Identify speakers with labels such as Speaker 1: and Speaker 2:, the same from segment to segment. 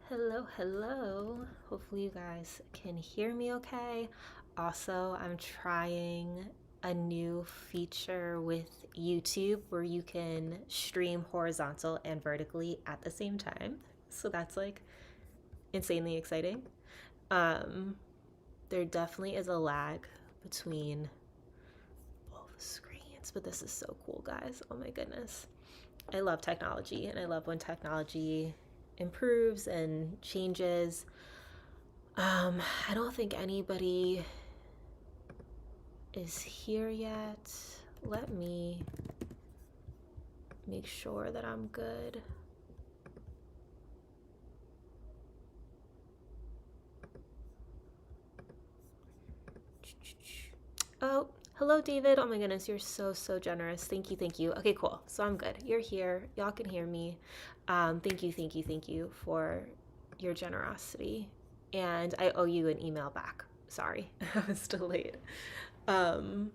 Speaker 1: Hello, hello. Hopefully, you guys can hear me okay. Also, I'm trying a new feature with YouTube where you can stream horizontal and vertically at the same time. So that's like insanely exciting. Um, there definitely is a lag between both screens, but this is so cool, guys. Oh my goodness. I love technology and I love when technology improves and changes. I don't think anybody is here yet. Let me make sure that I'm good. Oh, hello, David. Oh my goodness, you're so generous. Thank you, thank you. Okay, cool. So I'm good. You're here. Y'all can hear me. Thank you for your generosity. And I owe you an email back. Sorry, I was delayed. Um,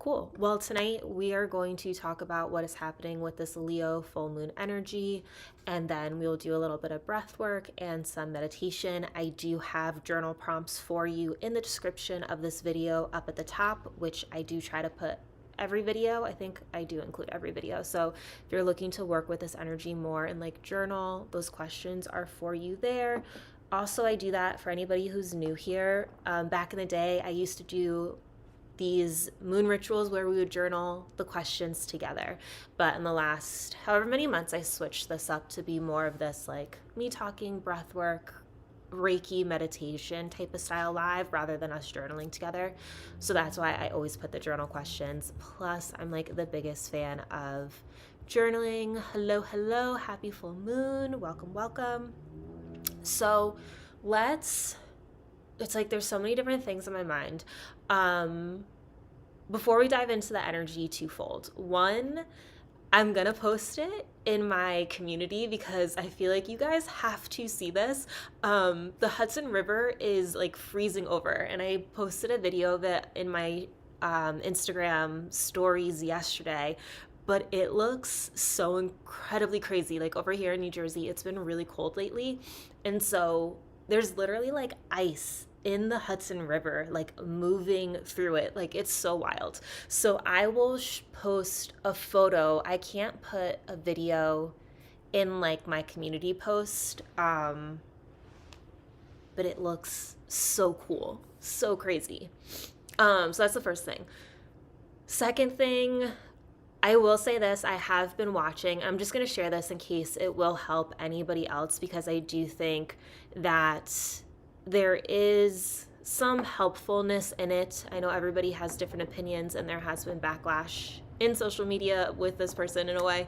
Speaker 1: Cool. Well, tonight we are going to talk about what is happening with this Leo full moon energy, and then we'll do a little bit of breath work and some meditation. I do have journal prompts for you in the description of this video up at the top, which I do try to put every video. I think I do include every video. So if you're looking to work with this energy more and like journal, those questions are for you there. Also, I do that for anybody who's new here. Back in the day, I used to do these moon rituals where we would journal the questions together. But in the last however many months, I switched this up to be more of this like me talking, breath work, Reiki meditation type of style live rather than us journaling together. So that's why I always put the journal questions. Plus, I'm like the biggest fan of journaling. Hello, hello, happy full moon. Welcome, welcome. So it's like there's so many different things in my mind. Before we dive into the energy, twofold. One, I'm gonna post it in my community because I feel like you guys have to see this. The Hudson River is like freezing over, and I posted a video of it in my Instagram stories yesterday. But it looks so incredibly crazy. Like over here in New Jersey, it's been really cold lately. And so there's literally like ice in the Hudson River, like moving through it. Like it's so wild. So I will post a photo. I can't put a video in like my community post, but it looks so cool, so crazy. So that's the first thing. Second thing, I will say this, I have been watching. I'm just going to share this in case it will help anybody else because I do think that there is some helpfulness in it. I know everybody has different opinions and there has been backlash in social media with this person in a way.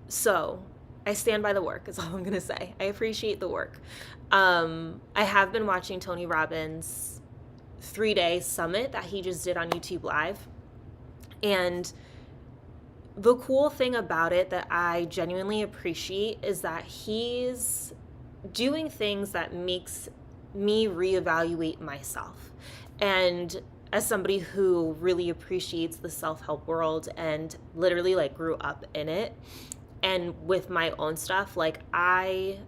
Speaker 1: So I stand by the work is all I'm going to say. I appreciate the work. I have been watching Tony Robbins' 3-day summit that he just did on YouTube Live. And the cool thing about it that I genuinely appreciate is that he's doing things that makes me reevaluate myself. And as somebody who really appreciates the self-help world and literally like grew up in it and with my own stuff, like I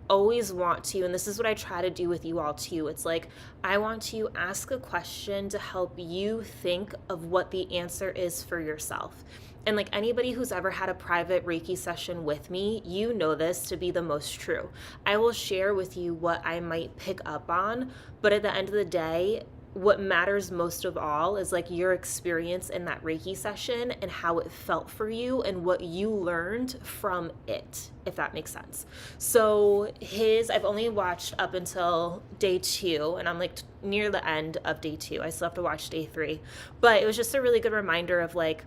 Speaker 1: always want to, and this is what I try to do with you all too, it's like I want to ask a question to help you think of what the answer is for yourself. And like anybody who's ever had a private Reiki session with me, you know this to be the most true. I will share with you what I might pick up on, but at the end of the day, what matters most of all is like your experience in that Reiki session and how it felt for you and what you learned from it, if that makes sense. So I've only watched up until day 2 and I'm like near the end of day 2. I still have to watch day 3, but it was just a really good reminder of like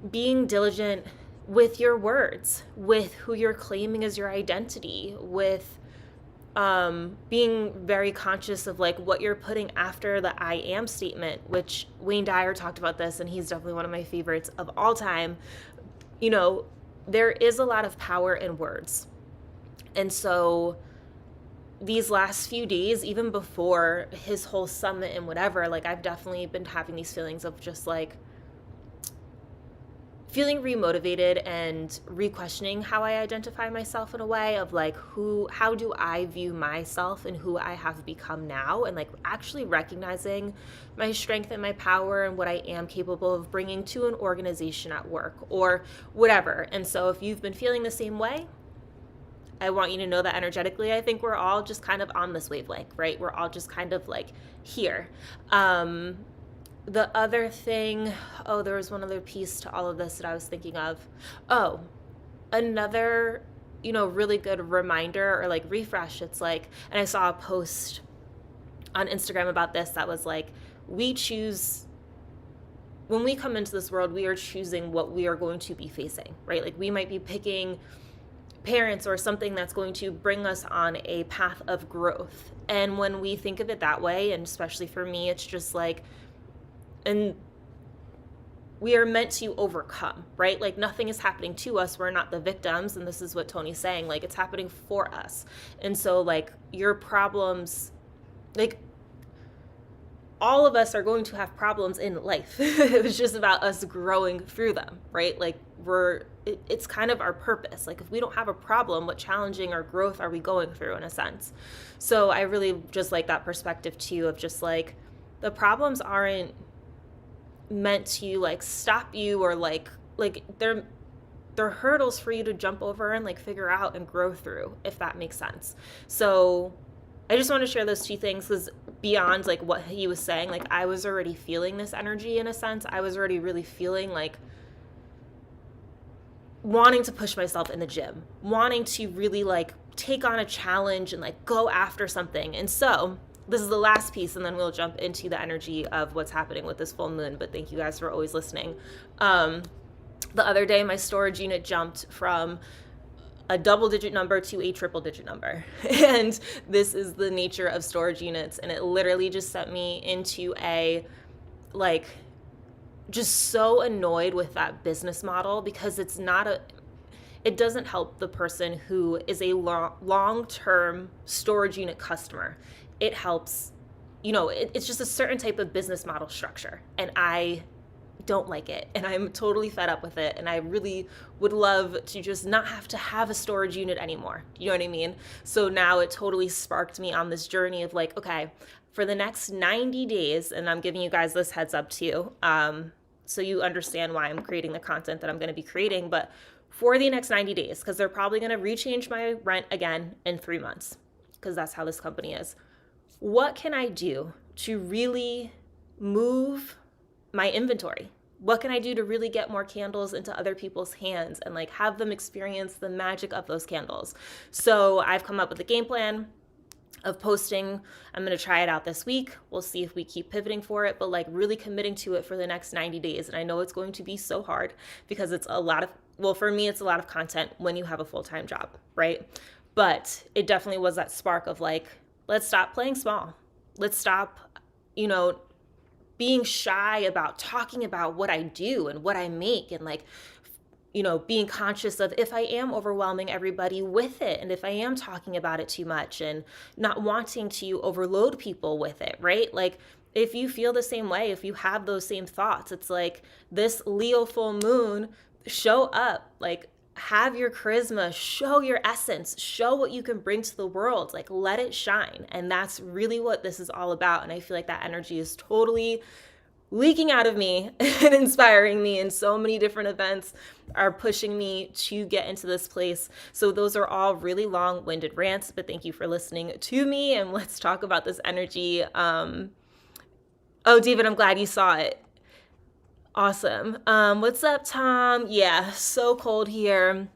Speaker 1: being diligent with your words, with who you're claiming as your identity, with being very conscious of like what you're putting after the I am statement, which Wayne Dyer talked about this and he's definitely one of my favorites of all time. You know, there is a lot of power in words. And so these last few days, even before his whole summit and whatever, like I've definitely been having these feelings of just like feeling remotivated and re-questioning how I identify myself in a way of like how do I view myself and who I have become now, and like actually recognizing my strength and my power and what I am capable of bringing to an organization at work or whatever. And so if you've been feeling the same way, I want you to know that energetically, I think we're all just kind of on this wavelength, right? We're all just kind of like here. The other thing, there was one other piece to all of this that I was thinking of. Another, really good reminder or like refresh. It's like, and I saw a post on Instagram about this that was like, when we come into this world, we are choosing what we are going to be facing, right? Like we might be picking parents or something that's going to bring us on a path of growth. And when we think of it that way, and especially for me, it's just like, and we are meant to overcome, right? Like nothing is happening to us. We're not the victims. And this is what Tony's saying, like it's happening for us. And so like your problems, like all of us are going to have problems in life. It was just about us growing through them, right? Like it's kind of our purpose. Like if we don't have a problem, what challenging or growth are we going through in a sense? So I really just like that perspective too, of just like the problems aren't meant to like stop you or like they're hurdles for you to jump over and like figure out and grow through, if that makes sense. So I just want to share those two things, because beyond like what he was saying, like I was already feeling this energy in a sense. I was already really feeling like wanting to push myself in the gym, wanting to really like take on a challenge and like go after something. And so this is the last piece, and then we'll jump into the energy of what's happening with this full moon. But thank you guys for always listening. The other day, my storage unit jumped from a double-digit number to a triple-digit number. And this is the nature of storage units. And it literally just sent me into a, like, just so annoyed with that business model, because it doesn't help the person who is a long-term storage unit customer. It helps, it's just a certain type of business model structure. And I don't like it. And I'm totally fed up with it. And I really would love to just not have to have a storage unit anymore. You know what I mean? So now it totally sparked me on this journey of like, okay, for the next 90 days, and I'm giving you guys this heads up too, so you understand why I'm creating the content that I'm going to be creating, but for the next 90 days, because they're probably going to rechange my rent again in 3 months, because that's how this company is. What can I do to really move my inventory? What can I do to really get more candles into other people's hands and like have them experience the magic of those candles? So I've come up with a game plan of posting. I'm going to try it out this week. We'll see if we keep pivoting for it, but like really committing to it for the next 90 days. And I know it's going to be so hard, because it's for me, it's a lot of content when you have a full-time job, right? But it definitely was that spark of like, let's stop playing small. Let's stop, being shy about talking about what I do and what I make, and like, being conscious of if I am overwhelming everybody with it, and if I am talking about it too much, and not wanting to overload people with it, right? Like if you feel the same way, if you have those same thoughts, it's like this Leo full moon, show up, like have your charisma, show your essence, show what you can bring to the world, like let it shine. And that's really what this is all about. And I feel like that energy is totally leaking out of me and inspiring me, and so many different events are pushing me to get into this place. So those are all really long-winded rants, but thank you for listening to me, and let's talk about this energy. David, I'm glad you saw it. Awesome. What's up, Tom? Yeah, so cold here.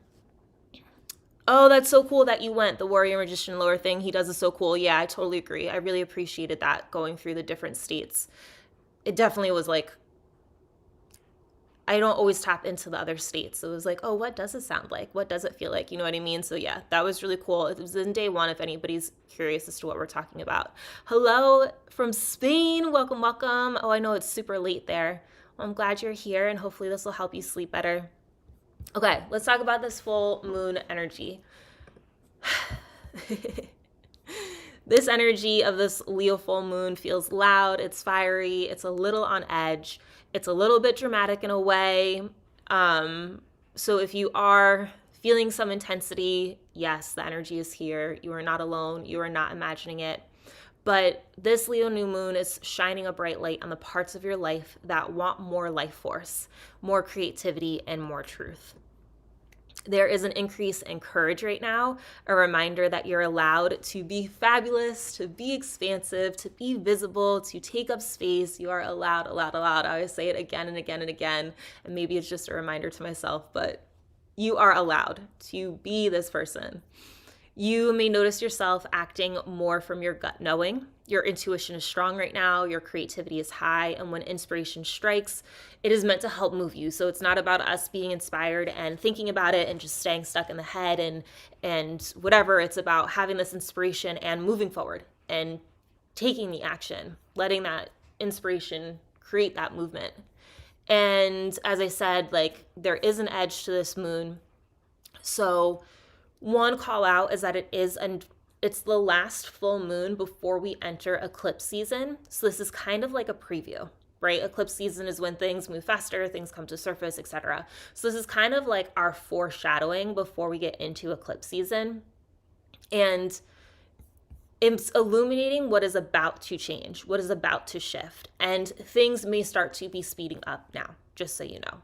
Speaker 1: Oh, that's so cool that you went. The warrior magician lower thing he does is so cool. Yeah, I totally agree. I really appreciated that, going through the different states. It definitely was like, I don't always tap into the other states. So it was like, oh, what does it sound like? What does it feel like? You know what I mean? So yeah, that was really cool. It was in day one, if anybody's curious as to what we're talking about. Hello from Spain. Welcome, welcome. Oh, I know it's super late there. Well, I'm glad you're here, and hopefully this will help you sleep better. Okay, let's talk about this full moon energy. This energy of this Leo full moon feels loud, it's fiery, it's a little on edge, it's a little bit dramatic in a way. So if you are feeling some intensity, yes, the energy is here. You are not alone. You are not imagining it. But this Leo new moon is shining a bright light on the parts of your life that want more life force, more creativity, and more truth. There is an increase in courage right now, a reminder that you're allowed to be fabulous, to be expansive, to be visible, to take up space. You are allowed, allowed, allowed. I always say it again and again and again, and maybe it's just a reminder to myself, but you are allowed to be this person. You may notice yourself acting more from your gut knowing. Your intuition is strong right now, your creativity is high, and when inspiration strikes, it is meant to help move you. So it's not about us being inspired and thinking about it and just staying stuck in the head and whatever. It's about having this inspiration and moving forward and taking the action, letting that inspiration create that movement. And as I said, like, there is an edge to this moon. So one call out is that it's the last full moon before we enter eclipse season. So this is kind of like a preview, right? Eclipse season is when things move faster, things come to surface, etc. So this is kind of like our foreshadowing before we get into eclipse season. And it's illuminating what is about to change, what is about to shift. And things may start to be speeding up now, just so you know.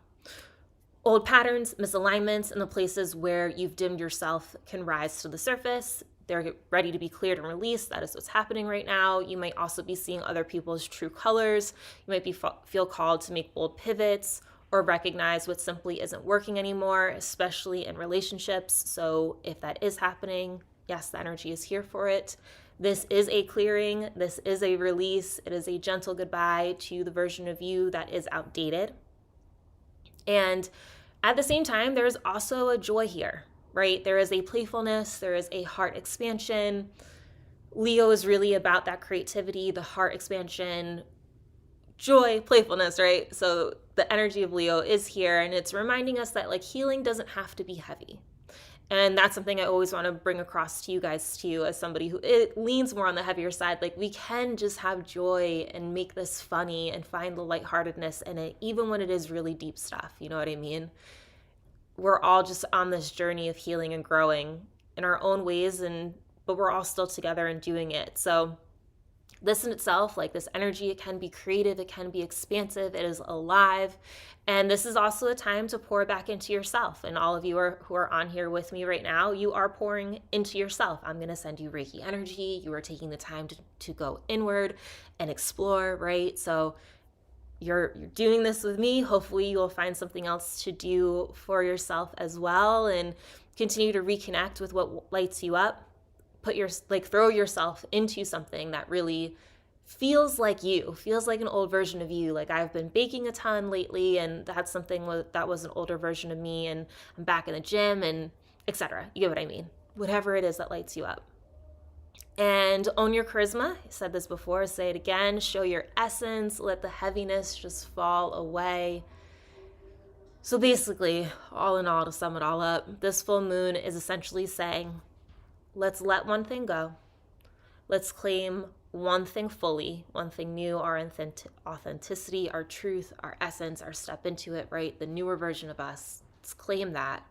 Speaker 1: Old patterns, misalignments, and the places where you've dimmed yourself can rise to the surface. They're ready to be cleared and released. That is what's happening right now. You might also be seeing other people's true colors. You might feel called to make bold pivots or recognize what simply isn't working anymore, especially in relationships. So if that is happening, yes, the energy is here for it. This is a clearing. This is a release. It is a gentle goodbye to the version of you that is outdated. And at the same time, there's also a joy here, right? There is a playfulness, there is a heart expansion. Leo is really about that creativity, the heart expansion, joy, playfulness, right? So the energy of Leo is here, and it's reminding us that, like, healing doesn't have to be heavy. And that's something I always want to bring across to you guys too, as somebody who it leans more on the heavier side. Like, we can just have joy and make this funny and find the lightheartedness in it, even when it is really deep stuff. You know what I mean? We're all just on this journey of healing and growing in our own ways, but we're all still together and doing it. So this in itself, like this energy, it can be creative, it can be expansive, it is alive. And this is also a time to pour back into yourself. And all of you who are on here with me right now, you are pouring into yourself. I'm going to send you Reiki energy. You are taking the time to go inward and explore, right? So you're doing this with me. Hopefully you'll find something else to do for yourself as well, and continue to reconnect with what lights you up. Throw yourself into something that really feels like you, feels like an old version of you. Like, I've been baking a ton lately, and that's something that was an older version of me, and I'm back in the gym, and etc. You get what I mean? Whatever it is that lights you up. And own your charisma. I said this before, say it again. Show your essence. Let the heaviness just fall away. So basically, all in all, to sum it all up, this full moon is essentially saying, let's let one thing go. Let's claim one thing fully, one thing new, our authenticity, our truth, our essence, our step into it, right? The newer version of us. Let's claim that.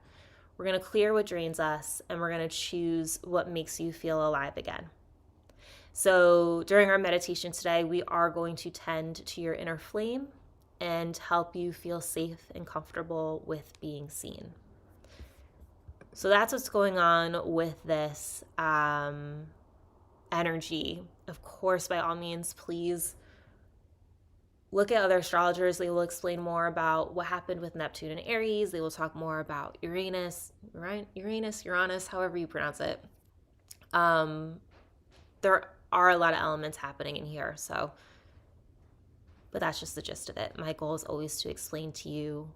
Speaker 1: We're going to clear what drains us, and we're going to choose what makes you feel alive again. So during our meditation today, we are going to tend to your inner flame and help you feel safe and comfortable with being seen. So that's what's going on with this energy. Of course, by all means, please look at other astrologers. They will explain more about what happened with Neptune and Aries. They will talk more about Uranus, however you pronounce it. There are a lot of elements happening in here, but that's just the gist of it. My goal is always to explain to you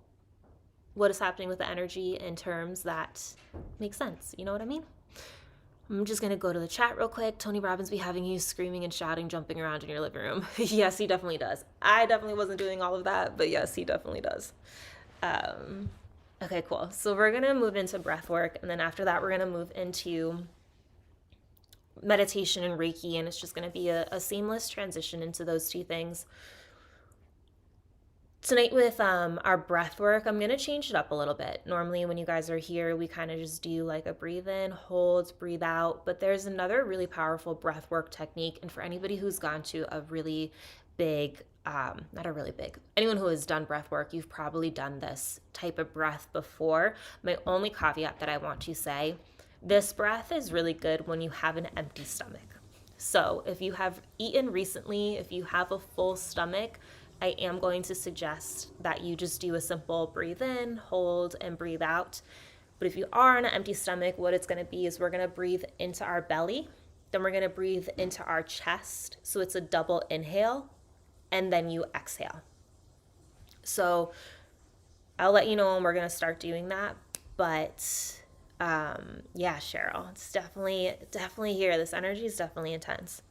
Speaker 1: what is happening with the energy in terms that make sense. You know what I mean? I'm just going to go to the chat real quick. Tony Robbins be having you screaming and shouting, jumping around in your living room. Yes, he definitely does. I definitely wasn't doing all of that, but yes, he definitely does. Okay, cool. So we're going to move into breath work, and then after that, we're going to move into meditation and Reiki, and it's just going to be a seamless transition into those two things. Tonight with our breath work, I'm going to change it up a little bit. Normally when you guys are here, we kind of just do like a breathe in, hold, breathe out. But there's another really powerful breath work technique. And for anybody who's gone to a really big, not a really big, anyone who has done breath work, you've probably done this type of breath before. My only caveat that I want to say, this breath is really good when you have an empty stomach. So if you have eaten recently, if you have a full stomach, I am going to suggest that you just do a simple breathe in, hold, and breathe out. But if you are on an empty stomach, what it's going to be is we're going to breathe into our belly, then we're going to breathe into our chest. So it's a double inhale, and then you exhale. So I'll let you know when we're going to start doing that. But yeah, Cheryl, it's definitely here. This energy is definitely intense.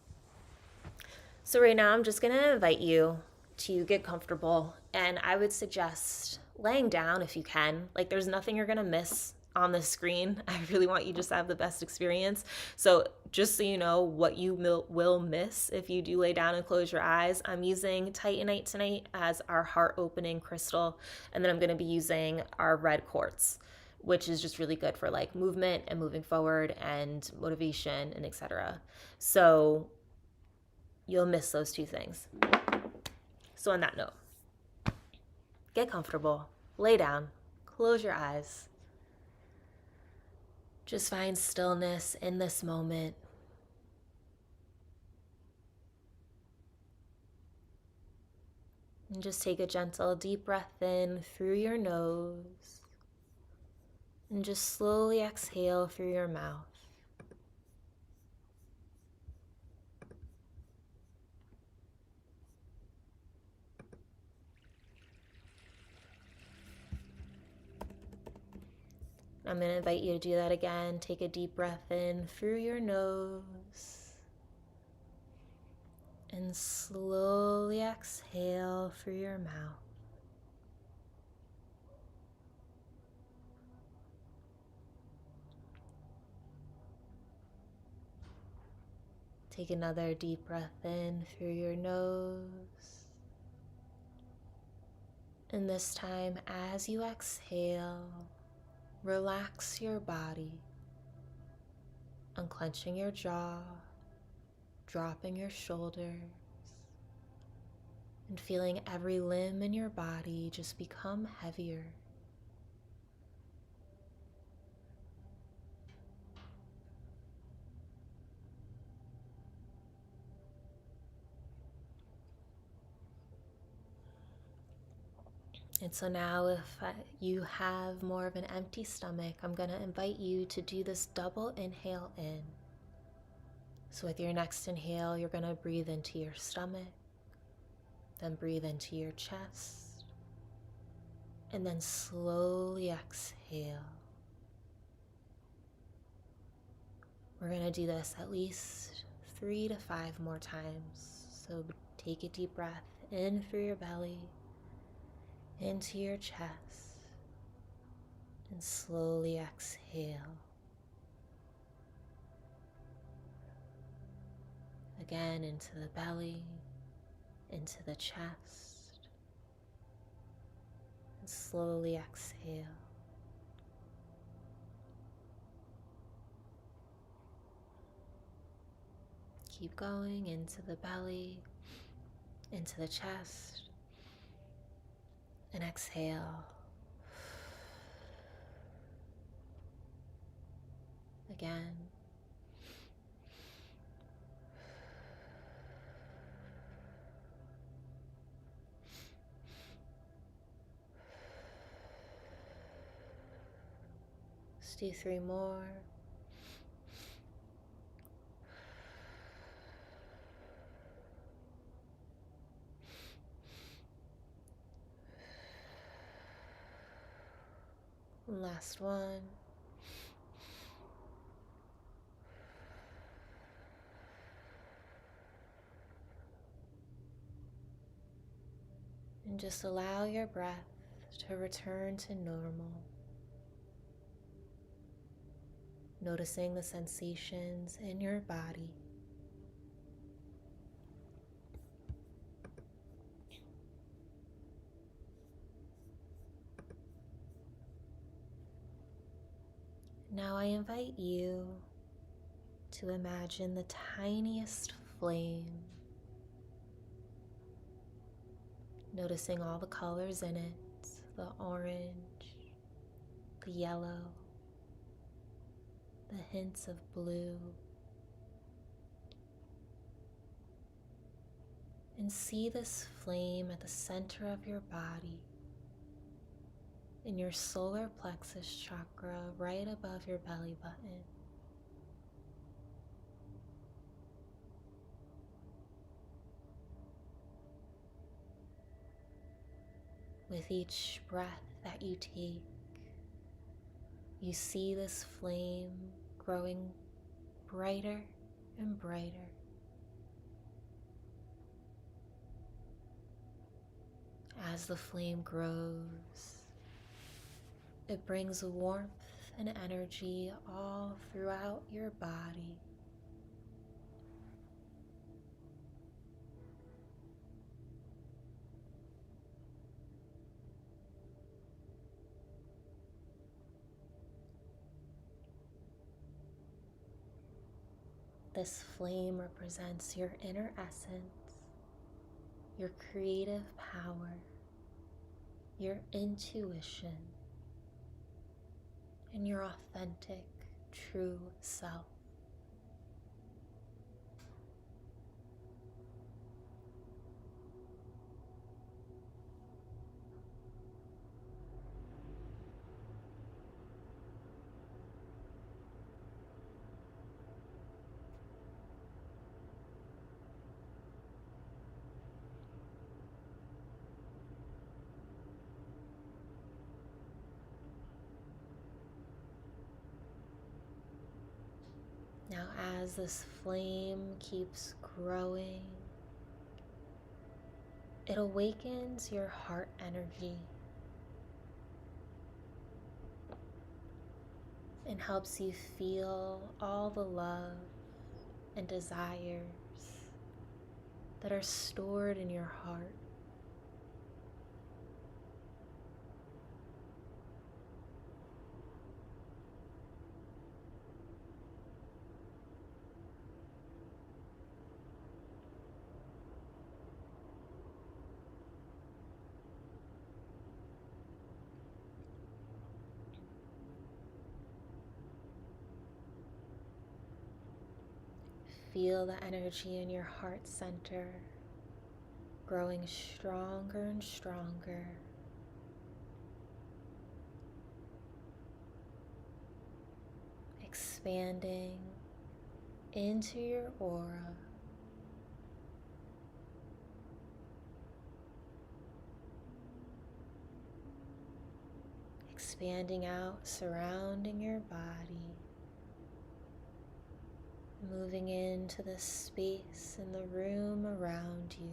Speaker 1: So right now I'm just going to invite you to get comfortable, and I would suggest laying down if you can. Like, there's nothing you're gonna miss on the screen. I really want you just to have the best experience. So just so you know what you will miss if you do lay down and close your eyes, I'm using Titanite tonight as our heart opening crystal, and then I'm going to be using our red quartz, which is just really good for like movement and moving forward and motivation and etc. So you'll miss those two things. So on that note, get comfortable, lay down, close your eyes. Just find stillness in this moment. And just take a gentle deep breath in through your nose. And just slowly exhale through your mouth. I'm going to invite you to do that again. Take a deep breath in through your nose. And slowly exhale through your mouth. Take another deep breath in through your nose. And this time, as you exhale, relax your body, unclenching your jaw, dropping your shoulders, and feeling every limb in your body just become heavier. And so now if you have more of an empty stomach, I'm going to invite you to do this double inhale in. So with your next inhale, you're going to breathe into your stomach, then breathe into your chest, and then slowly exhale. We're going to do this at least 3 to 5 more times. So take a deep breath in through your belly, into your chest, and slowly exhale. Again, into the belly, into the chest, and slowly exhale. Keep going into the belly, into the chest, and exhale. Again. Let's do 3 more. Last one. And just allow your breath to return to normal. Noticing the sensations in your body. Now I invite you to imagine the tiniest flame, noticing all the colors in it, the orange, the yellow, the hints of blue, and see this flame at the center of your body, in your solar plexus chakra, right above your belly button. With each breath that you take, you see this flame growing brighter and brighter. As the flame grows, it brings warmth and energy all throughout your body. This flame represents your inner essence, your creative power, your intuition, and your authentic, true self. Now, as this flame keeps growing, it awakens your heart energy and helps you feel all the love and desires that are stored in your heart. Feel the energy in your heart center growing stronger and stronger. Expanding into your aura. Expanding out, surrounding your body. Moving into the space in the room around you.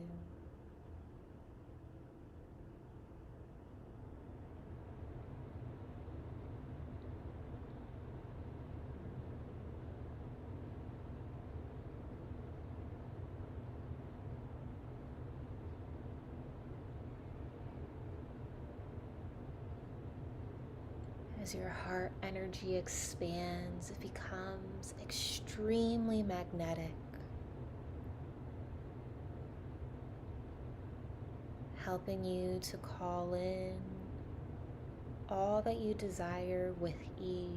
Speaker 1: As your heart energy expands, it becomes extremely magnetic, helping you to call in all that you desire with ease.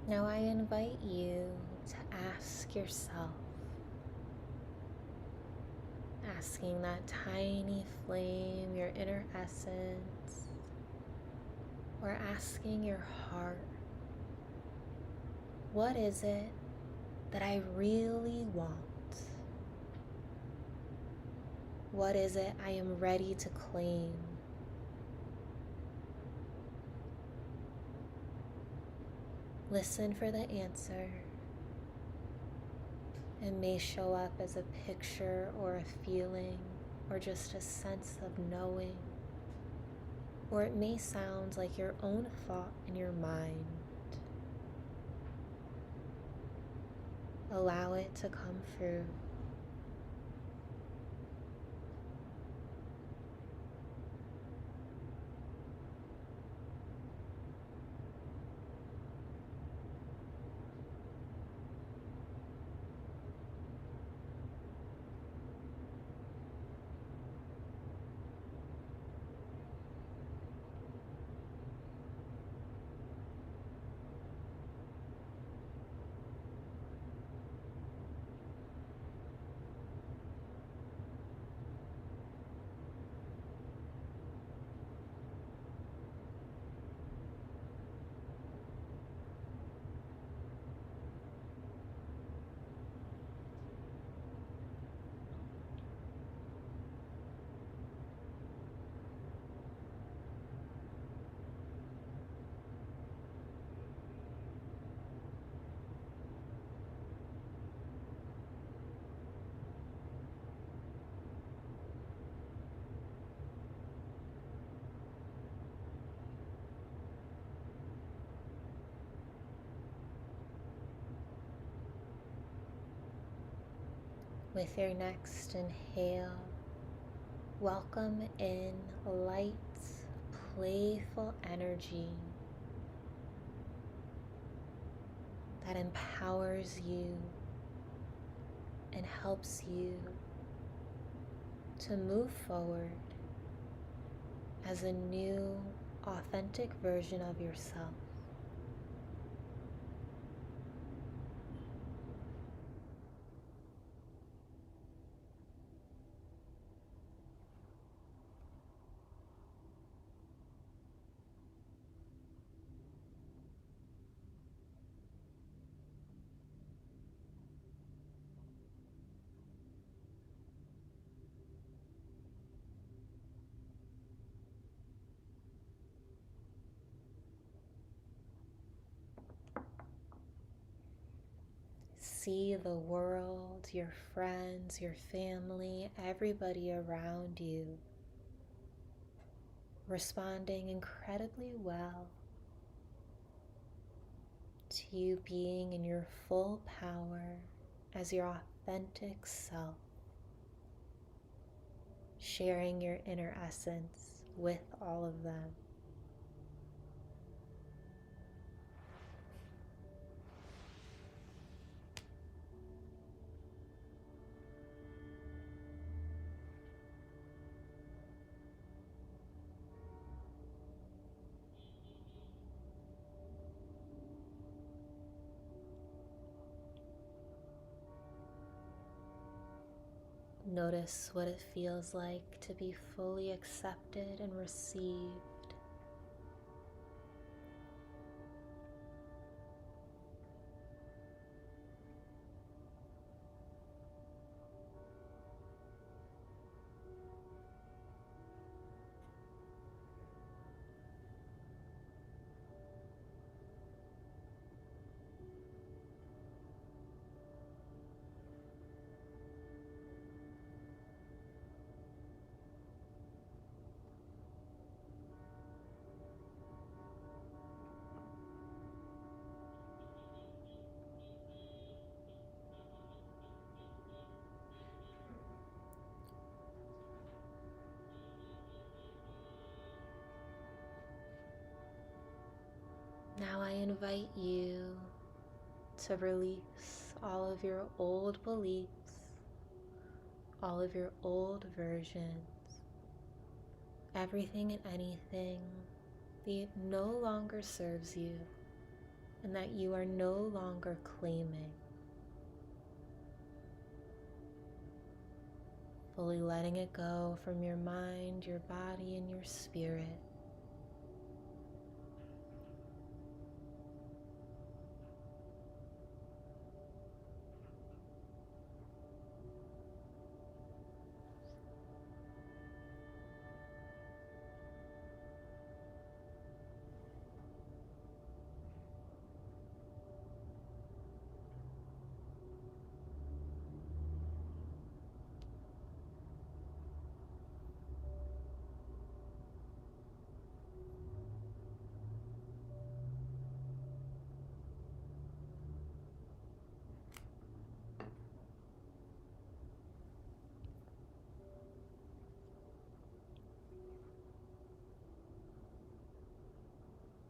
Speaker 1: Now I invite you to ask yourself, asking that tiny flame, your inner essence, or asking your heart, what is it that I really want? What is it I am ready to claim? Listen for the answer. It may show up as a picture or a feeling or just a sense of knowing. Or it may sound like your own thought in your mind. Allow it to come through. With your next inhale, welcome in light, playful energy that empowers you and helps you to move forward as a new, authentic version of yourself. See the world, your friends, your family, everybody around you responding incredibly well to you being in your full power as your authentic self, sharing your inner essence with all of them. Notice what it feels like to be fully accepted and received. Now I invite you to release all of your old beliefs, all of your old versions, everything and anything that no longer serves you. and that you are no longer claiming. Fully letting it go from your mind, your body, and your spirit.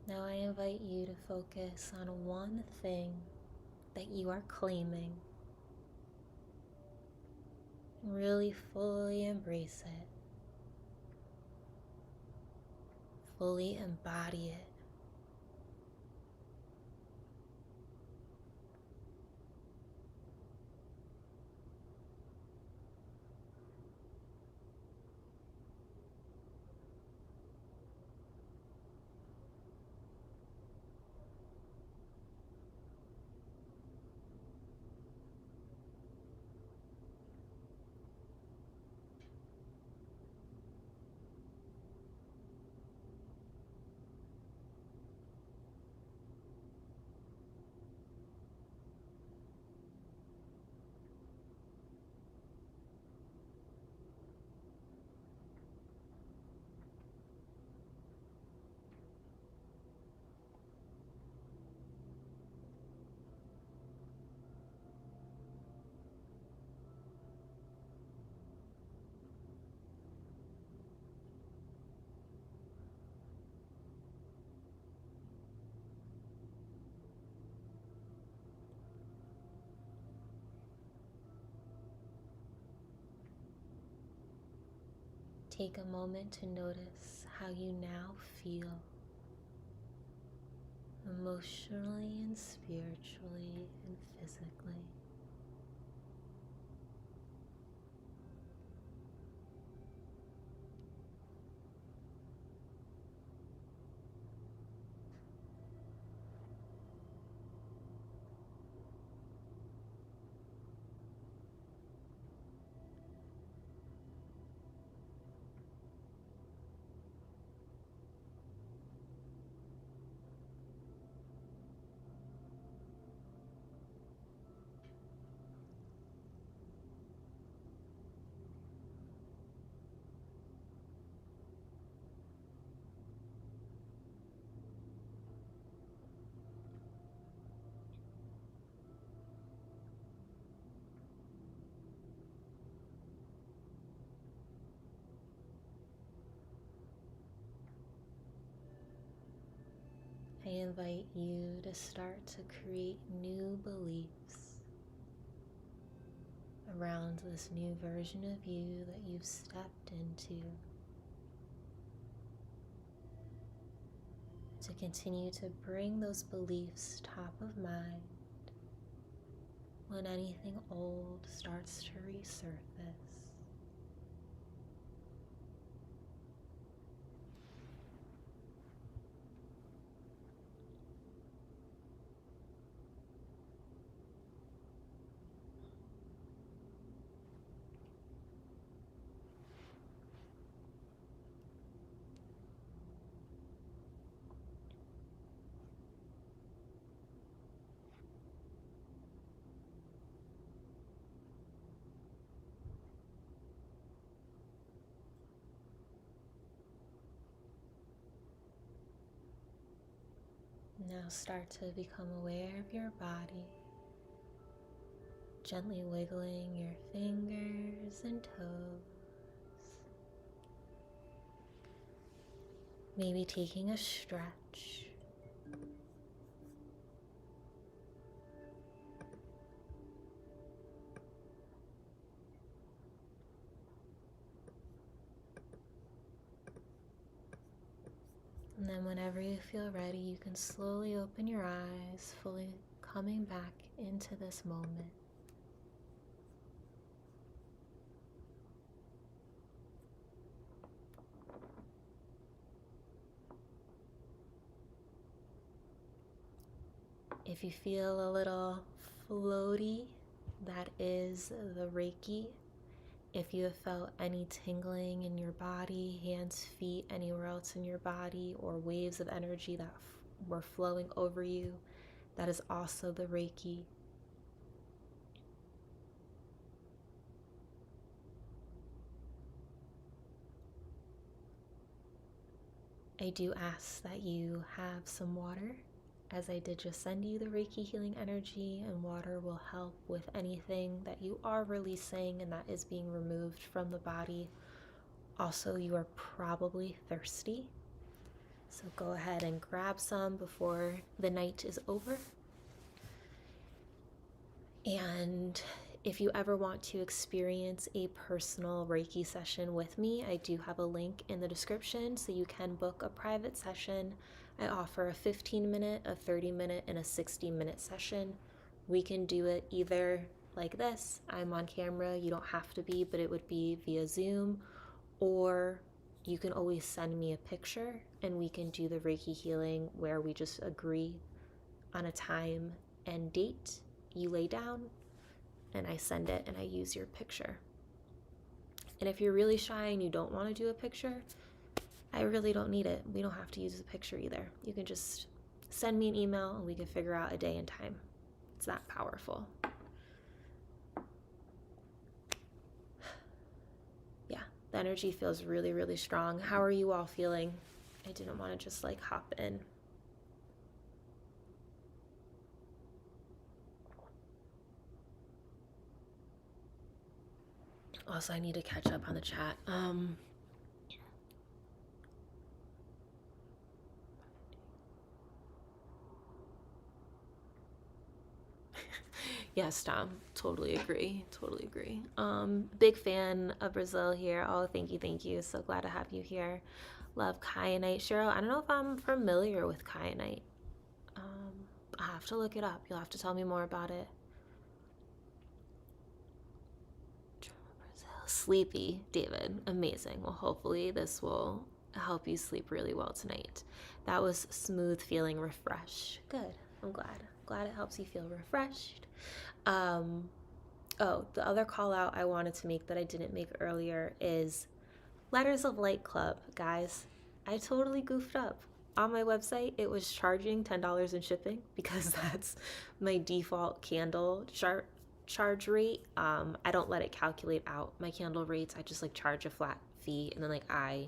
Speaker 1: Now I invite you to focus on one thing that you are claiming and really fully embrace it, fully embody it. Take a moment to notice how you now feel emotionally and spiritually and physically. I invite you to start to create new beliefs around this new version of you that you've stepped into, to continue to bring those beliefs top of mind when anything old starts to resurface. Now start to become aware of your body, gently wiggling your fingers and toes. Maybe taking a stretch. And then whenever you feel ready, you can slowly open your eyes, fully coming back into this moment. If you feel a little floaty, that is the Reiki. If you have felt any tingling in your body, hands, feet, anywhere else in your body, or waves of energy that were flowing over you, that is also the Reiki. I do ask that you have some water, as I did just send you the Reiki healing energy, and water will help with anything that you are releasing and that is being removed from the body. Also, you are probably thirsty, so go ahead and grab some before the night is over. And if you ever want to experience a personal Reiki session with me, I do have a link in the description so you can book a private session. I offer a 15-minute, a 30-minute, and a 60-minute session. We can do it either like this. I'm on camera, you don't have to be, but it would be via Zoom, or you can always send me a picture and we can do the Reiki healing where we just agree on a time and date. You lay down and I send it and I use your picture. And if you're really shy and you don't want to do a picture, I really don't need it. We don't have to use a picture either. You can just send me an email and we can figure out a day and time. It's that powerful. Yeah, the energy feels really, really strong. How are you all feeling? I didn't want to just like hop in. Also, I need to catch up on the chat. Yes, Tom, totally agree. Big fan of Brazil here. Oh, thank you. So glad to have you here. Love kyanite. Cheryl, I don't know if I'm familiar with kyanite. I have to look it up. You'll have to tell me more about it. Sleepy, David. Amazing. Well, hopefully this will help you sleep really well tonight. That was smooth feeling refreshed. Good. I'm glad it helps you feel refreshed. Oh, the other call out I wanted to make that I didn't make earlier is Letters of Light Club. Guys, I totally goofed up. On my website, it was charging $10 in shipping because that's my default candle charge rate. I don't let it calculate out my candle rates. I just like charge a flat fee and then like I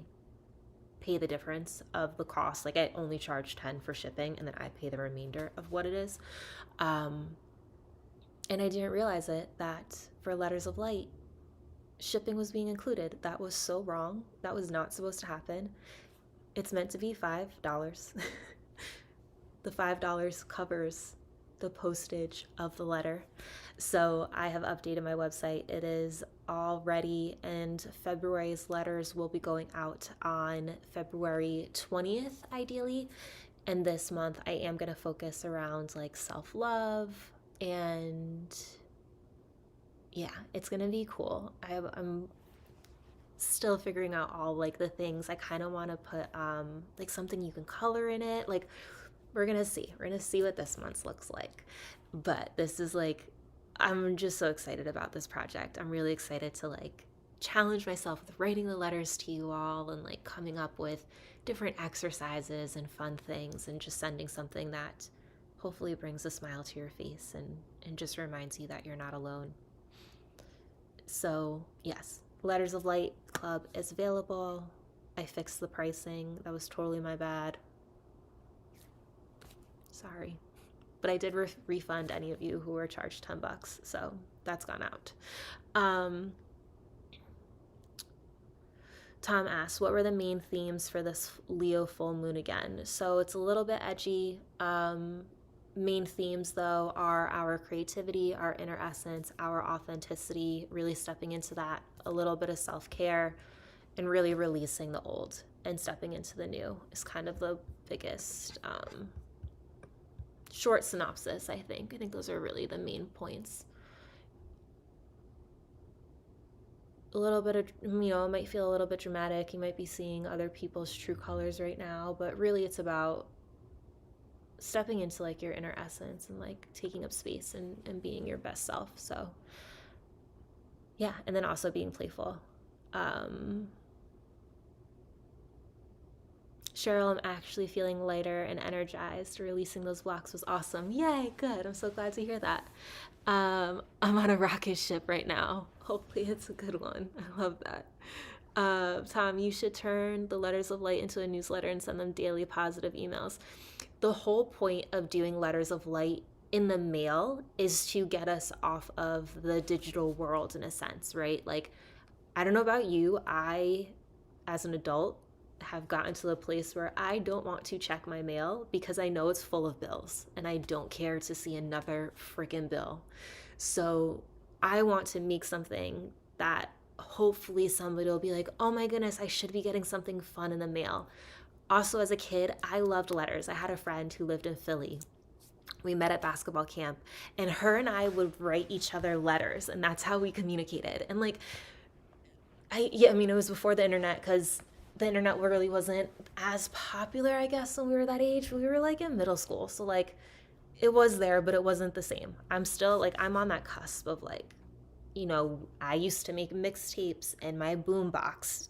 Speaker 1: pay the difference of the cost. Like I only charge 10 for shipping and then I pay the remainder of what it is. And I didn't realize that for Letters of Light, shipping was being included. That was so wrong. That was not supposed to happen. It's meant to be $5. The $5 covers the postage of the letter. So I have updated my website. It is all ready, and February's letters will be going out on February 20th, ideally. And this month I am going to focus around like self-love, and yeah, it's going to be cool. I'm still figuring out all like the things. I kind of want to put like something you can color in it. Like we're gonna see what this month looks like. But this is like, I'm just so excited about this project. I'm really excited to like challenge myself with writing the letters to you all and like coming up with different exercises and fun things and just sending something that hopefully brings a smile to your face and just reminds you that you're not alone. So yes, Letters of Light Club is available. I fixed the pricing. That was totally my bad. Sorry. But I did refund any of you who were charged $10, so that's gone out. Tom asks, what were the main themes for this Leo full moon again? So it's a little bit edgy. Main themes, though, are our creativity, our inner essence, our authenticity, really stepping into that, a little bit of self-care, and really releasing the old. and stepping into the new is kind of the biggest short synopsis, I think. I think those are really the main points. A little bit of, it might feel a little bit dramatic. You might be seeing other people's true colors right now, but really it's about stepping into like your inner essence and like taking up space and being your best self. So yeah, and then also being playful. Cheryl, I'm actually feeling lighter and energized. Releasing those blocks was awesome. Yay, good. I'm so glad to hear that. I'm on a rocket ship right now. Hopefully it's a good one. I love that. Tom, you should turn the Letters of Light into a newsletter and send them daily positive emails. The whole point of doing Letters of Light in the mail is to get us off of the digital world in a sense, right? Like, I don't know about you, I, as an adult, have gotten to the place where I don't want to check my mail because I know it's full of bills and I don't care to see another freaking bill. So I want to make something that hopefully somebody will be like, oh my goodness, I should be getting something fun in the mail. Also, as a kid, I loved letters. I had a friend who lived in Philly. We met at basketball camp, and her and I would write each other letters, and that's how we communicated. And like, it was before the internet, because the internet really wasn't as popular, I guess, when we were that age. We were like in middle school. So like it was there, but it wasn't the same. I'm still like, I'm on that cusp of like, I used to make mixtapes in my boombox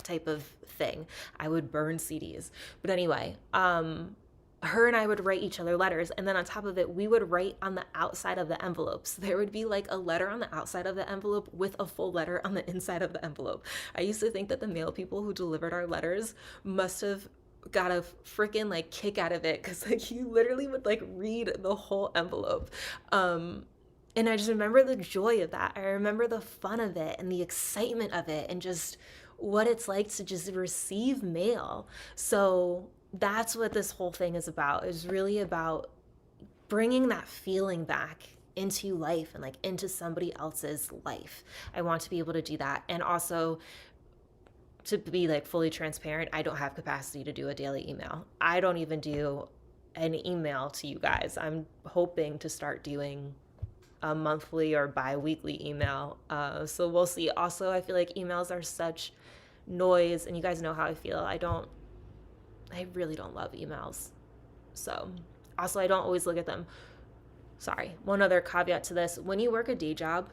Speaker 1: type of thing. I would burn CDs. But anyway, her and I would write each other letters, and then on top of it, we would write on the outside of the envelopes. There would be like a letter on the outside of the envelope with a full letter on the inside of the envelope. I used to think that the mail people who delivered our letters must have got a freaking like kick out of it, because like you literally would like read the whole envelope. And I just remember the joy of that. I remember the fun of it and the excitement of it and just what it's like to just receive mail. So that's what this whole thing is about. It's really about bringing that feeling back into life and like into somebody else's life. I want to be able to do that. And also, to be like fully transparent, I don't have capacity to do a daily email. I don't even do an email to you guys. I'm hoping to start doing a monthly or bi-weekly email. So we'll see. Also, I feel like emails are such noise, and you guys know how I feel. I really don't love emails. So also, I don't always look at them. Sorry, one other caveat to this. When you work a day job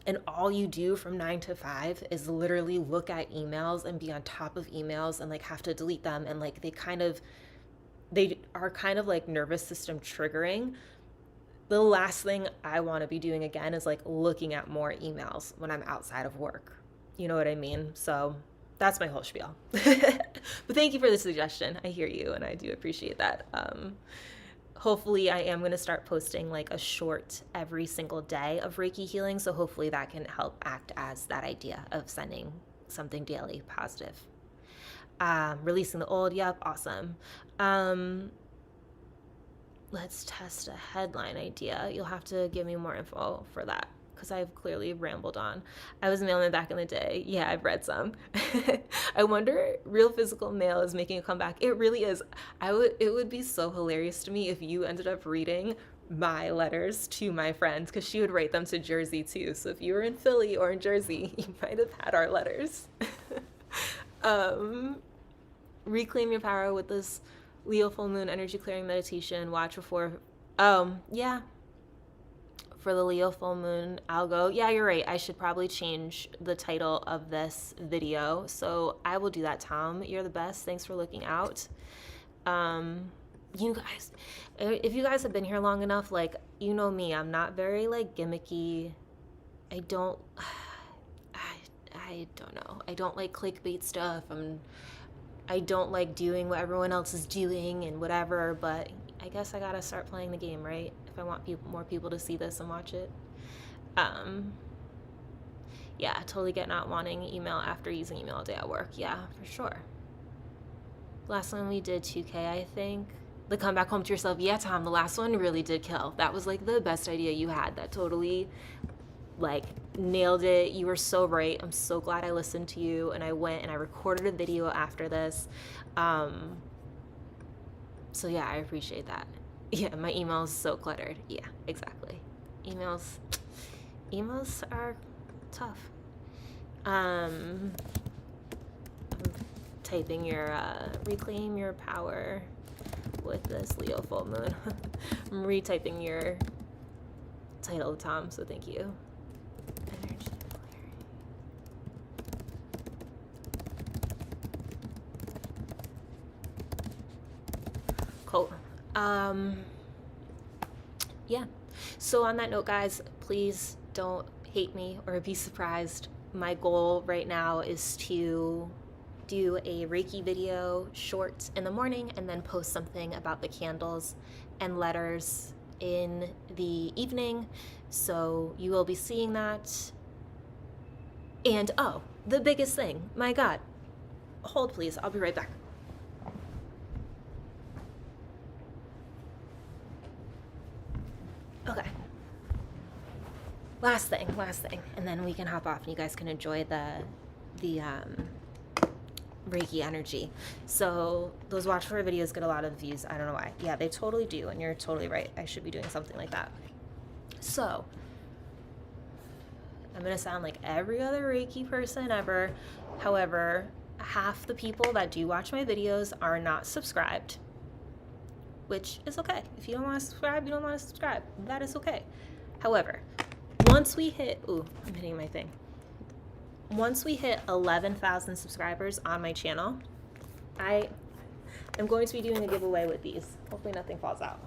Speaker 1: and all you do from 9 to 5 is literally look at emails and be on top of emails and like have to delete them, and like they are kind of like nervous system triggering. The last thing I want to be doing again is like looking at more emails when I'm outside of work. You know what I mean? So that's my whole spiel. But thank you for the suggestion. I hear you, and I do appreciate that. Hopefully I am going to start posting like a short every single day of Reiki healing. So hopefully that can help act as that idea of sending something daily positive. Releasing the old. Yep. Awesome. Let's test a headline idea. You'll have to give me more info for that, because I've clearly rambled on. I was mailing back in the day. Yeah, I've read some. I wonder, real physical mail is making a comeback. It really is. It would be so hilarious to me if you ended up reading my letters to my friends, because she would write them to Jersey too. So if you were in Philly or in Jersey, you might have had our letters. Reclaim your power with this Leo full moon energy clearing meditation. Watch before. Yeah. For the Leo full moon, I'll go. Yeah, you're right. I should probably change the title of this video. So I will do that, Tom. You're the best. Thanks for looking out. You guys, if you guys have been here long enough, like, you know me, I'm not very like gimmicky. I don't know. I don't like clickbait stuff. I don't like doing what everyone else is doing and whatever, but I guess I gotta start playing the game, right? If I want more people to see this and watch it. Yeah, totally get not wanting email after using email all day at work. Yeah, for sure. Last one we did 2K, I think. The come back home to yourself. Yeah, Tom, the last one really did kill. That was like the best idea you had. That totally like nailed it. You were so right. I'm so glad I listened to you, and I went and I recorded a video after this. So yeah, I appreciate that. Yeah, my email is so cluttered. Yeah, exactly. Emails are tough. I'm typing your reclaim your power with this Leo full moon. I'm retyping your title, Tom, so thank you. Energy clarity. Cool. Yeah. So on that note, guys, please don't hate me or be surprised. My goal right now is to do a Reiki video short in the morning and then post something about the candles and letters in the evening. So you will be seeing that. And oh, the biggest thing, my God, hold please, I'll be right back. Okay. Last thing, and then we can hop off and you guys can enjoy the Reiki energy. So those watch for videos get a lot of views. I don't know why. Yeah, they totally do, and you're totally right. I should be doing something like that. So I'm gonna sound like every other Reiki person ever. However, half the people that do watch my videos are not subscribed, which is okay. If you don't want to subscribe, you don't want to subscribe. That is okay. However, once we hit, ooh, I'm hitting my thing. Once we hit 11,000 subscribers on my channel, I am going to be doing a giveaway with these. Hopefully nothing falls out.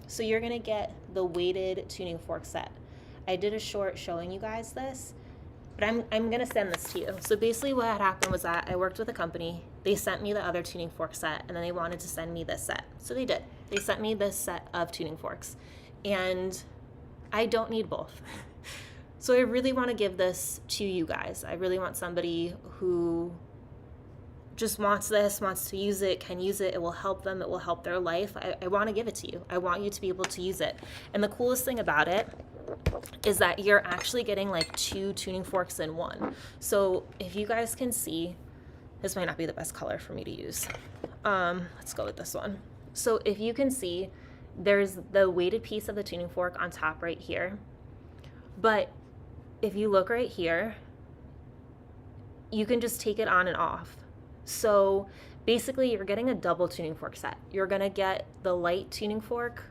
Speaker 1: So you're gonna get the weighted tuning fork set. I did a short showing you guys this, but I'm gonna send this to you. So basically what had happened was that I worked with a company. They sent me the other tuning fork set, and then they wanted to send me this set. So they did. They sent me this set of tuning forks, and I don't need both. So I really want to give this to you guys. I really want somebody who just wants this, wants to use it, can use it. It will help them. It will help their life. I want to give it to you. I want you to be able to use it. And the coolest thing about it is that you're actually getting like 2 tuning forks in one. So if you guys can see, this might not be the best color for me to use. Let's go with this one. So if you can see, there's the weighted piece of the tuning fork on top right here. But if you look right here, you can just take it on and off. So basically you're getting a double tuning fork set. You're gonna get the light tuning fork.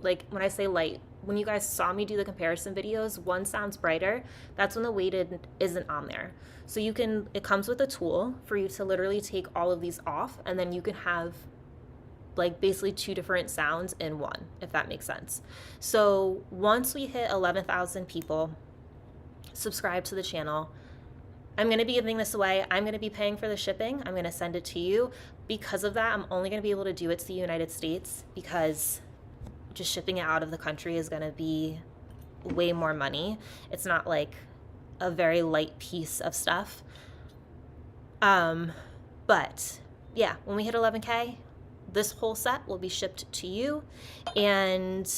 Speaker 1: Like when I say light, when you guys saw me do the comparison videos, one sounds brighter. That's when the weighted isn't on there. So you can, it comes with a tool for you to literally take all of these off, and then you can have like basically 2 different sounds in one, if that makes sense. So once we hit 11,000 people subscribe to the channel, I'm going to be giving this away. I'm going to be paying for the shipping. I'm going to send it to you. Because of that, I'm only going to be able to do it to the United States, because just shipping it out of the country is going to be way more money. It's not like a very light piece of stuff. But yeah, when we hit 11K, this whole set will be shipped to you, and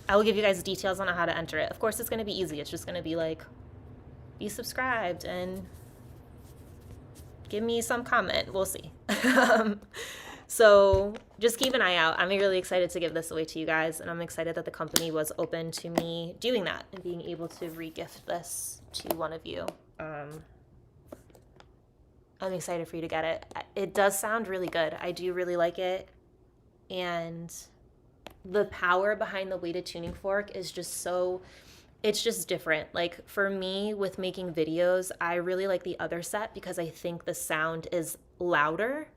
Speaker 1: I will give you guys details on how to enter it. Of course, it's going to be easy. It's just going to be like, be subscribed and give me some comment. We'll see. So just keep an eye out. I'm really excited to give this away to you guys, and I'm excited that the company was open to me doing that and being able to re-gift this to one of you. I'm excited for you to get it. It does sound really good. I do really like it. And the power behind the weighted tuning fork is just so, it's just different. Like for me with making videos, I really like the other set because I think the sound is louder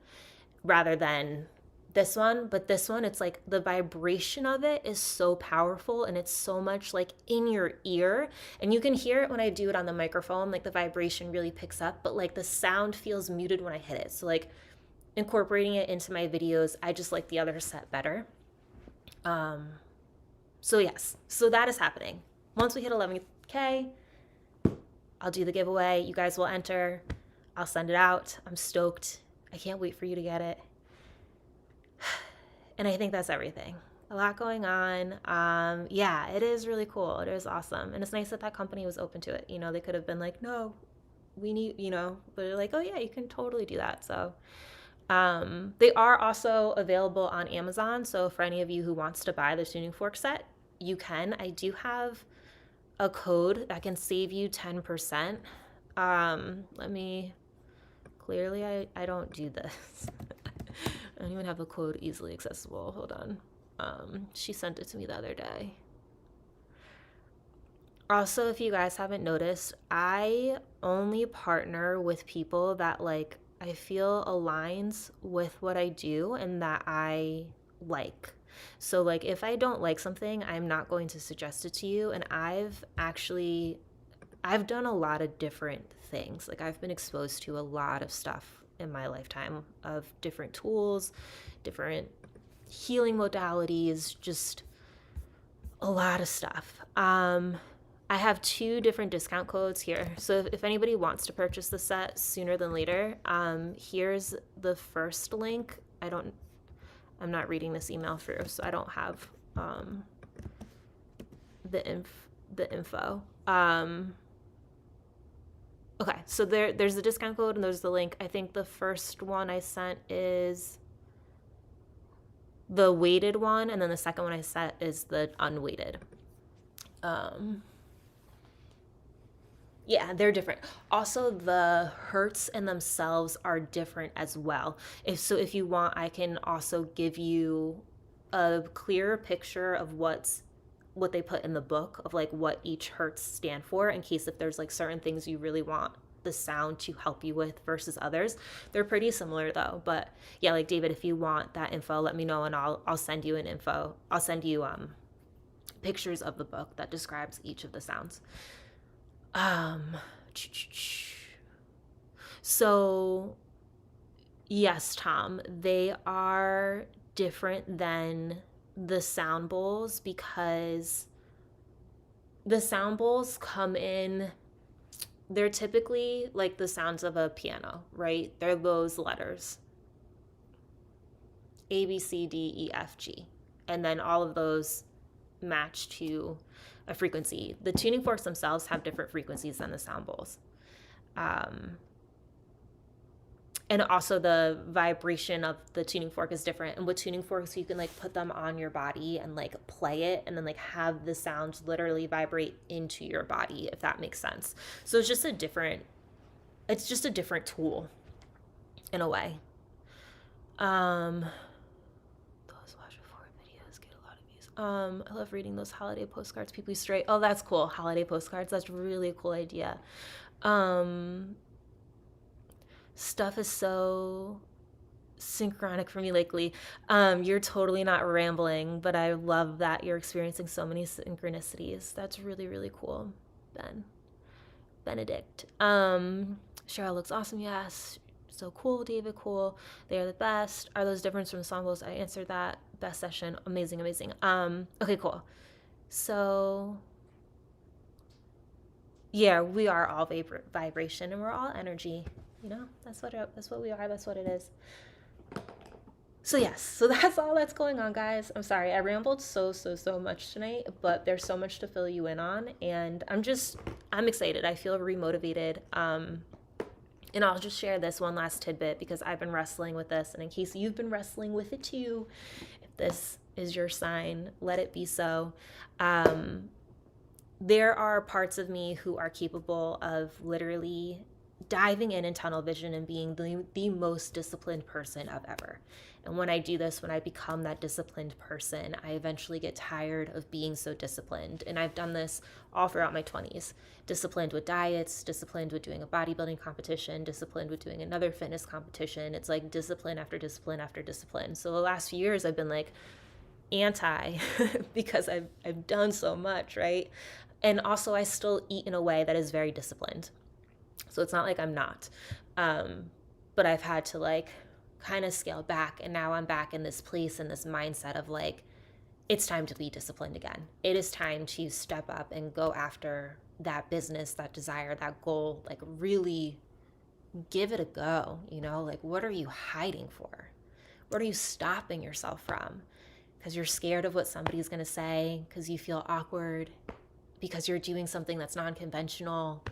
Speaker 1: rather than this one. But this one, it's like the vibration of it is so powerful, and it's so much like in your ear, and you can hear it when I do it on the microphone. Like the vibration really picks up, but like the sound feels muted when I hit it. So like incorporating it into my videos, I just like the other set better. So yes, so that is happening. Once we hit 11K, I'll do the giveaway. You guys will enter. I'll send it out. I'm stoked. I can't wait for you to get it. And I think that's everything. A lot going on. Yeah, it is really cool. It is awesome. And it's nice that that company was open to it. You know, they could have been like, no, we need, you know, but they're like, oh yeah, you can totally do that. So they are also available on Amazon. So for any of you who wants to buy the tuning fork set, you can. I do have a code that can save you 10%. Let me, clearly I don't do this. I don't even have a code easily accessible. Hold on. She sent it to me the other day. Also, if you guys haven't noticed, I only partner with people that like I feel aligns with what I do and that I like. So like if I don't like something, I'm not going to suggest it to you. And I've done a lot of different things. Like I've been exposed to a lot of stuff in my lifetime of different tools, different healing modalities, just a lot of stuff. I have 2 different discount codes here. So if anybody wants to purchase the set sooner than later, here's the first link. I'm not reading this email through, so I don't have the info. Okay, so there's the discount code and there's the link. I think the first one I sent is the weighted one, and then the second one I sent is the unweighted. Yeah, they're different. Also, the hertz in themselves are different as well. If you want, I can also give you a clearer picture of what they put in the book of like what each hertz stand for, in case if there's like certain things you really want the sound to help you with versus others. They're pretty similar though. But yeah, like David, if you want that info, let me know and I'll send you I'll send you pictures of the book that describes each of the sounds. So yes, Tom, they are different than the sound bowls because the sound bowls come in, they're typically like the sounds of a piano, right? They're those letters, A, B, C, D, E, F, G. And then all of those match to a frequency. The tuning forks themselves have different frequencies than the sound bowls. And also the vibration of the tuning fork is different. And with tuning forks, you can like put them on your body and like play it and then like have the sounds literally vibrate into your body, if that makes sense. So it's just a different tool in a way. I love reading those holiday postcards people use straight. Oh, that's cool. Holiday postcards. That's really a cool idea. Stuff is so synchronic for me lately. You're totally not rambling, but I love that you're experiencing so many synchronicities. That's really, really cool. Benedict. Cheryl looks awesome. Yes. So cool, David. Cool. They are the best. Are those different from ensembles? I answered that. Best session. Amazing. Okay, cool. So yeah, we are all vibration and we're all energy. You know, that's what we are. That's what it is. So yes, so that's all that's going on, guys. I'm sorry, I rambled so much tonight, but there's so much to fill you in on, and I'm excited. I feel remotivated. And I'll just share this one last tidbit because I've been wrestling with this, and in case you've been wrestling with it too, if this is your sign, let it be so. There are parts of me who are capable of literally diving in tunnel vision and being the most disciplined person of ever. And when I do this, when I become that disciplined person, I eventually get tired of being so disciplined. And I've done this all throughout my 20s. Disciplined with diets, disciplined with doing a bodybuilding competition, disciplined with doing another fitness competition. It's like discipline after discipline after discipline. So the last few years I've been like anti because I've done so much, right? And also I still eat in a way that is very disciplined. So it's not like I'm not. But I've had to like kind of scale back, and now I'm back in this place and this mindset of like, it's time to be disciplined again. It is time to step up and go after that business, that desire, that goal, like really give it a go, you know? Like, what are you hiding for? What are you stopping yourself from? because you're scared of what somebody's going to say, because you feel awkward, because you're doing something that's non-conventional,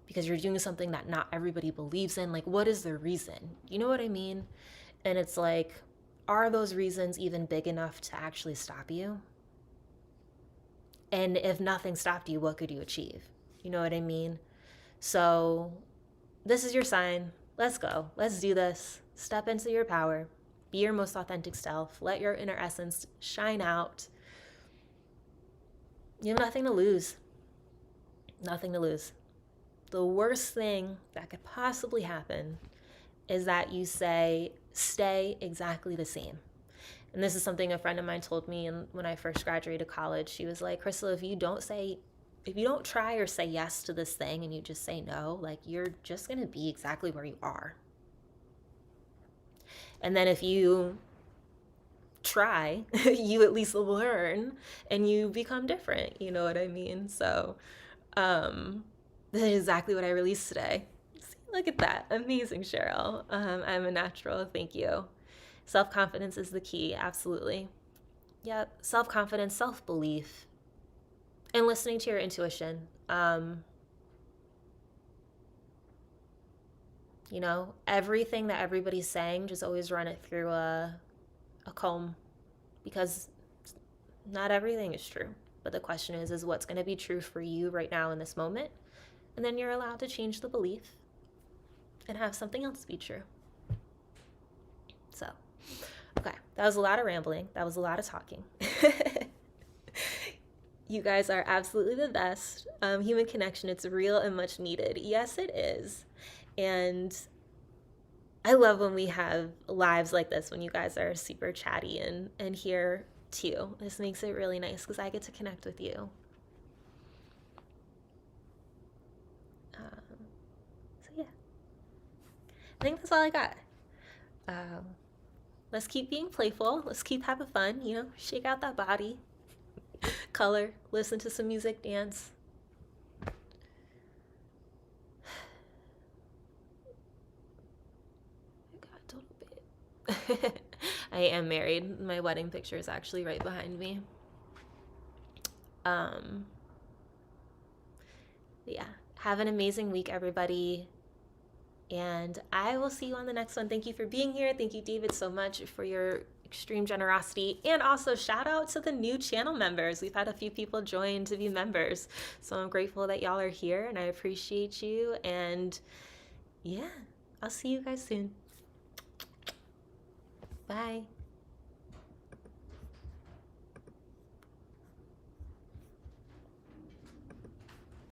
Speaker 1: because you're doing something that not everybody believes in. Like, what is the reason? You know what I mean? And it's like, are those reasons even big enough to actually stop you? And if nothing stopped you, what could you achieve? You know what I mean? So this is your sign. Let's go. Let's do this. Step into your power. Be your most authentic self. Let your inner essence shine out. You have nothing to lose. Nothing to lose. The worst thing that could possibly happen is that you say, stay exactly the same. And this is something a friend of mine told me when I first graduated college. She was like, Crystal, if you don't try or say yes to this thing and you just say no, like, you're just going to be exactly where you are. And then if you try, you at least learn and you become different. You know what I mean? So this is exactly what I released today. See, look at that. Amazing, Cheryl. I'm a natural. Thank you. Self-confidence is the key. Absolutely. Yep. Self-confidence, self-belief, and listening to your intuition. You know, everything that everybody's saying, just always run it through a comb, because not everything is true. But the question is what's going to be true for you right now in this moment? And then you're allowed to change the belief and have something else be true. So, okay, that was a lot of rambling. That was a lot of talking. You guys are absolutely the best. Human connection, it's real and much needed. Yes, it is. And I love when we have lives like this, when you guys are super chatty and here too. This makes it really nice because I get to connect with you. So yeah, I think that's all I got. Let's keep being playful. Let's keep having fun, you know, shake out that body, color, listen to some music, dance. I am married. My wedding picture is actually right behind me. Yeah, have an amazing week, everybody. And I will see you on the next one. Thank you for being here. Thank you, David, so much for your extreme generosity. And also shout out to the new channel members. We've had a few people join to be members. So I'm grateful that y'all are here and I appreciate you. And yeah, I'll see you guys soon. Bye.